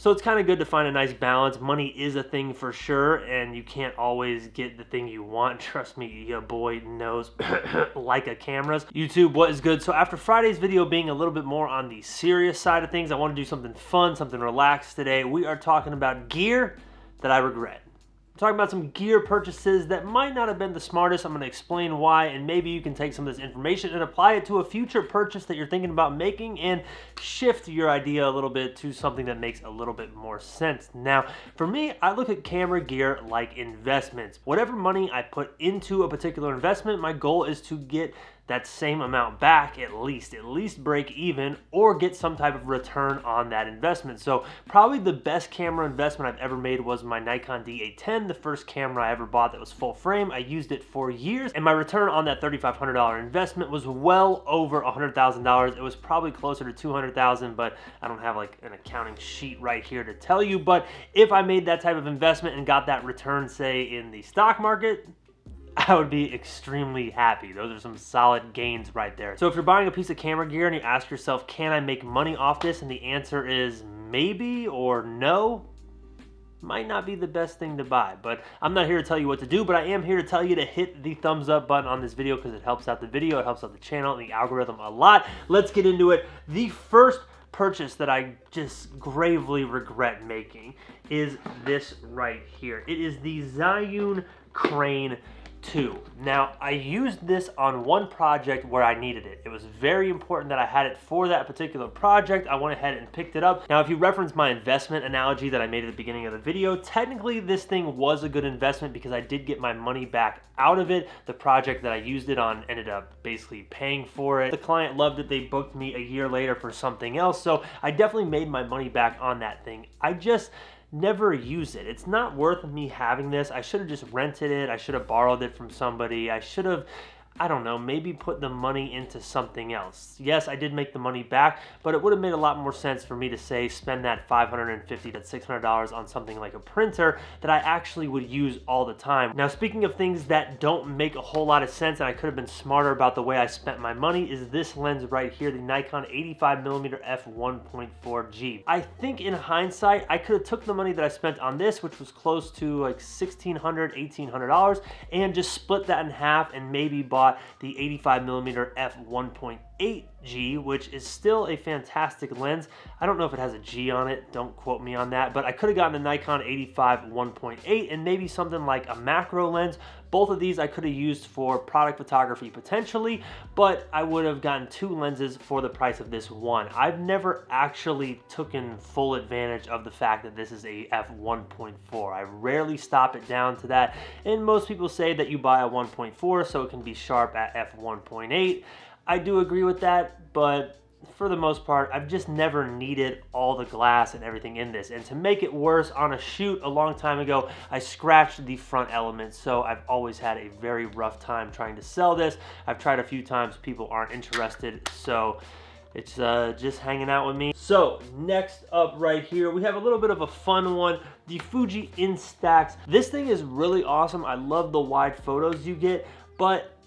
So it's kind of good to find a nice balance. Money is a thing for sure, and you can't always get the thing you want. Trust me, your boy knows Leica cameras. YouTube, what is good? So after Friday's video being a little bit more on the serious side of things, I want to do something fun, something relaxed today. We are talking about gear that I regret. Talking about some gear purchases that might not have been the smartest. I'm going to explain why, and maybe you can take some of this information and apply it to a future purchase that you're thinking about making and shift your idea a little bit to something that makes a little bit more sense. Now, for me, I look at camera gear like investments. Whatever money I put into a particular investment, my goal is to get that same amount back at least break even or get some type of return on that investment. So probably the best camera investment I've ever made was my Nikon D810, the first camera I ever bought that was full frame. I used it for years and my return on that $3,500 investment was well over $100,000. It was probably closer to $200,000, but I don't have like an accounting sheet right here to tell you. But if I made that type of investment and got that return, say in the stock market, I would be extremely happy. Those are some solid gains right there. So if you're buying a piece of camera gear and you ask yourself, can I make money off this? And the answer is maybe or no, might not be the best thing to buy. But I'm not here to tell you what to do, but I am here to tell you to hit the thumbs up button on this video because it helps out the video, it helps out the channel and the algorithm a lot. Let's get into it. The first purchase that I just gravely regret making is this right here. It is the Zhiyun Crane 2. Now, I used this on one project where I needed it. It was very important that I had it for that particular project. I went ahead and picked it up. Now, if you reference my investment analogy that I made at the beginning of the video, technically this thing was a good investment because I did get my money back out of it. The project that I used it on ended up basically paying for it. The client loved it. They booked me a year later for something else. So I definitely made my money back on that thing. I just never use it. It's not worth me having this. I should have just rented it. I should have borrowed it from somebody. I should have, I don't know, maybe put the money into something else. Yes, I did make the money back, but it would have made a lot more sense for me to say spend that $550 to $600 on something like a printer that I actually would use all the time. Now, speaking of things that don't make a whole lot of sense and I could have been smarter about the way I spent my money is this lens right here, the Nikon 85mm f1.4G. I think in hindsight, I could have took the money that I spent on this, which was close to like $1,600, $1,800, and just split that in half and maybe bought the 85mm f1.8G, which is still a fantastic lens. I don't know if it has a G on it, don't quote me on that, but I could have gotten the Nikon 85 1.8 and maybe something like a macro lens. Both of these I could have used for product photography potentially, but I would have gotten two lenses for the price of this one. I've never actually taken full advantage of the fact that this is a f1.4. I rarely stop it down to that, and most people say that you buy a 1.4 so it can be sharp at f1.8. I do agree with that, but for the most part, I've just never needed all the glass and everything in this. And to make it worse, on a shoot a long time ago, I scratched the front elements, so I've always had a very rough time trying to sell this. I've tried a few times, people aren't interested, so it's just hanging out with me. So next up right here, we have a little bit of a fun one, the Fuji Instax. This thing is really awesome. I love the wide photos you get, but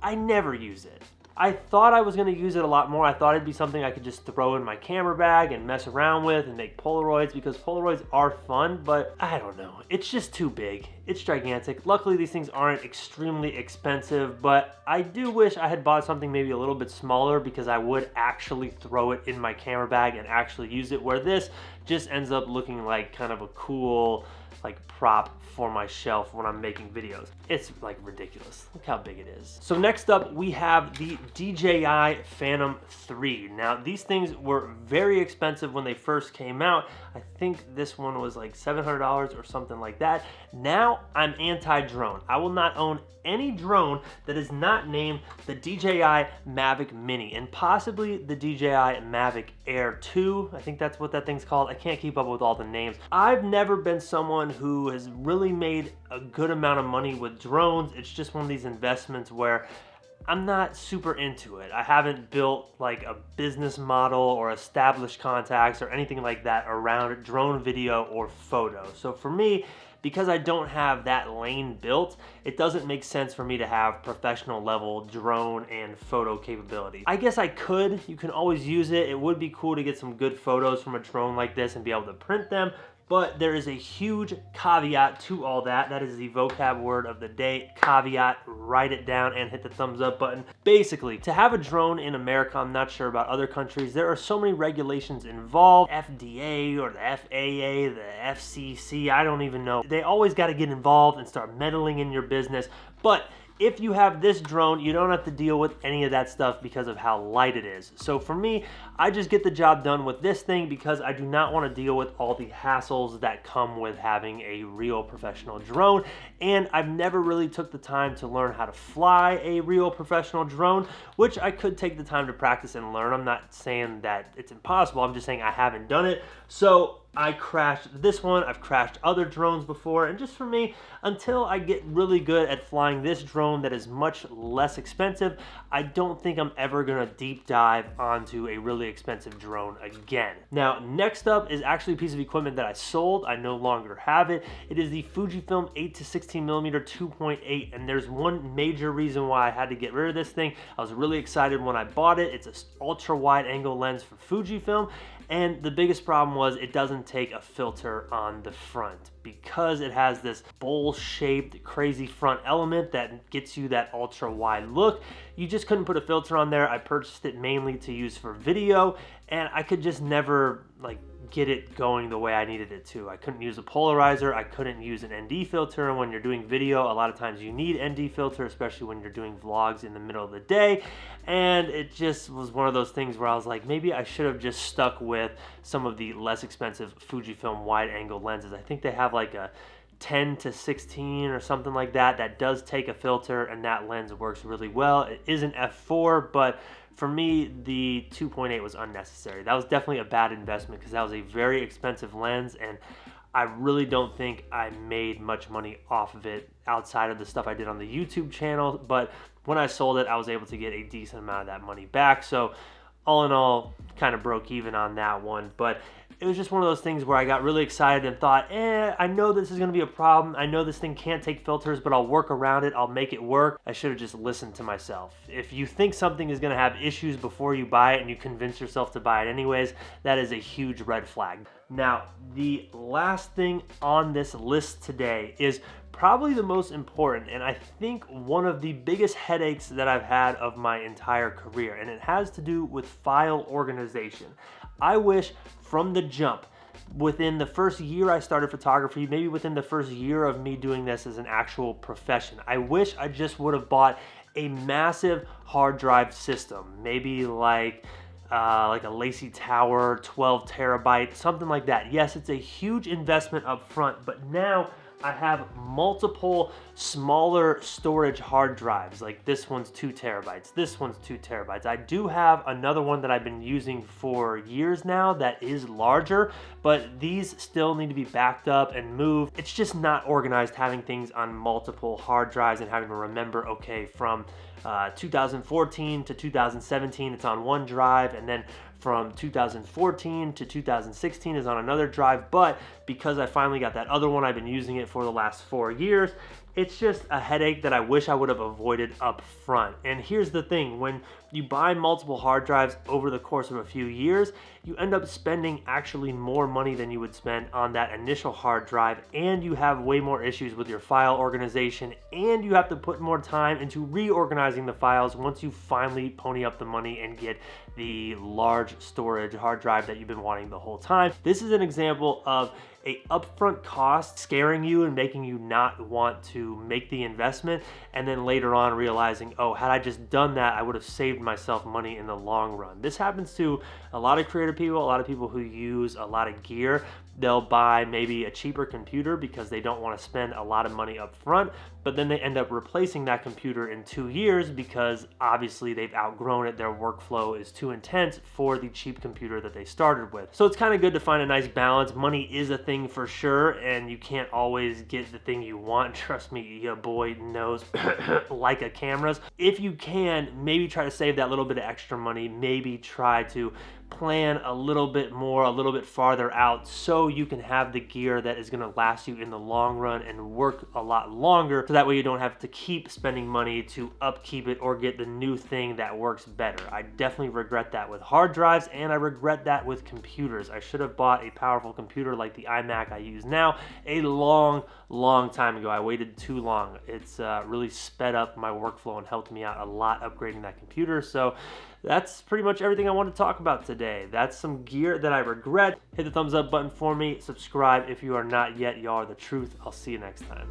I never use it. I thought I was going to use it a lot more. I thought it'd be something I could just throw in my camera bag and mess around with and make Polaroids, because Polaroids are fun, but I don't know. It's just too big. It's gigantic. Luckily, these things aren't extremely expensive, but I do wish I had bought something maybe a little bit smaller because I would actually throw it in my camera bag and actually use it, where this just ends up looking like kind of a cool like prop for my shelf when I'm making videos. It's like ridiculous. Look how big it is. So next up we have the DJI Phantom 3. Now these things were very expensive when they first came out. I think this one was like $700 or something like that. Now I'm anti-drone. I will not own any drone that is not named the DJI Mavic Mini and possibly the DJI Mavic Air 2. I think that's what that thing's called. I can't keep up with all the names. I've never been someone who has really made a good amount of money with drones. It's just one of these investments where I'm not super into it. I haven't built like a business model or established contacts or anything like that around drone video or photo. So for me, because I don't have that lane built, it doesn't make sense for me to have professional level drone and photo capability. I guess I could, you can always use it. It would be cool to get some good photos from a drone like this and be able to print them. But there is a huge caveat to all that. That is the vocab word of the day, caveat. Write it down and hit the thumbs up button. Basically, to have a drone in America, I'm not sure about other countries, there are so many regulations involved. FDA or the FAA, the FCC, I don't even know. They always got to get involved and start meddling in your business. But if you have this drone, you don't have to deal with any of that stuff because of how light it is. So for me, I just get the job done with this thing because I do not want to deal with all the hassles that come with having a real professional drone. And I've never really took the time to learn how to fly a real professional drone, which I could take the time to practice and learn. I'm not saying that it's impossible. I'm just saying I haven't done it. So I crashed this one, I've crashed other drones before, and just for me, until I get really good at flying this drone that is much less expensive, I don't think I'm ever gonna deep dive onto a really expensive drone again. Now, next up is actually a piece of equipment that I sold. I no longer have it. It is the Fujifilm 8 to 16mm 2.8, and there's one major reason why I had to get rid of this thing. I was really excited when I bought it. It's an ultra wide angle lens for Fujifilm. And the biggest problem was it doesn't take a filter on the front because it has this bowl-shaped crazy front element that gets you that ultra-wide look. You just couldn't put a filter on there. I purchased it mainly to use for video, and I could just never like get it going the way I needed it to. I couldn't use a polarizer. I couldn't use an ND filter, and when you're doing video, a lot of times you need ND filter, especially when you're doing vlogs in the middle of the day. And it just was one of those things where I was like, maybe I should have just stuck with some of the less expensive Fujifilm wide angle lenses. I think they have like a 10 to 16 or something like that that does take a filter, and that lens works really well. It is an f4, but for me, the 2.8 was unnecessary. That was definitely a bad investment because that was a very expensive lens, and I really don't think I made much money off of it outside of the stuff I did on the YouTube channel. But when I sold it, I was able to get a decent amount of that money back. So all in all, kind of broke even on that one. But it was just one of those things where I got really excited and thought, I know this is going to be a problem. I know this thing can't take filters, but I'll work around it. I'll make it work. I should have just listened to myself. If you think something is going to have issues before you buy it and you convince yourself to buy it anyways, that is a huge red flag. Now, the last thing on this list today is probably the most important, and I think one of the biggest headaches that I've had of my entire career, and it has to do with file organization. I wish from the jump, within the first year I started photography, maybe within the first year of me doing this as an actual profession, I wish I just would have bought a massive hard drive system, maybe like a Lacey Tower, 12 terabyte, something like that. Yes, it's a huge investment up front, but now I have multiple smaller storage hard drives. Like this one's 2 terabytes, this one's 2 terabytes. I do have another one that I've been using for years now that is larger, but these still need to be backed up and moved. It's just not organized having things on multiple hard drives and having to remember, okay, from 2014 to 2017 it's on one drive, and then from 2014 to 2016 is on another drive. But because I finally got that other one, I've been using it for the last 4 years. It's just a headache that I wish I would have avoided up front. And here's the thing, when you buy multiple hard drives over the course of a few years, you end up spending actually more money than you would spend on that initial hard drive, and you have way more issues with your file organization, and you have to put more time into reorganizing the files once you finally pony up the money and get the large storage hard drive that you've been wanting the whole time. This is an example of a upfront cost scaring you and making you not want to make the investment, and then later on realizing, oh, had I just done that, I would have saved myself money in the long run. This happens to a lot of creative people, a lot of people who use a lot of gear. They'll buy maybe a cheaper computer because they don't want to spend a lot of money up front, but then they end up replacing that computer in 2 years because obviously they've outgrown it. Their workflow is too intense for the cheap computer that they started with. So it's kind of good to find a nice balance. Money is a thing for sure, and you can't always get the thing you want. Trust me, your boy knows Leica cameras. If you can, maybe try to save that little bit of extra money. Maybe try to plan a little bit more, a little bit farther out, so you can have the gear that is going to last you in the long run and work a lot longer, so that way you don't have to keep spending money to upkeep it or get the new thing that works better. I definitely regret that with hard drives, and I regret that with computers. I should have bought a powerful computer like the iMac I use now a long time ago. I waited too long. It's really sped up my workflow and helped me out a lot upgrading that computer. So that's pretty much everything I want to talk about today. That's some gear that I regret. Hit the thumbs up button for me. Subscribe if you are not yet. Y'all are the truth. I'll see you next time.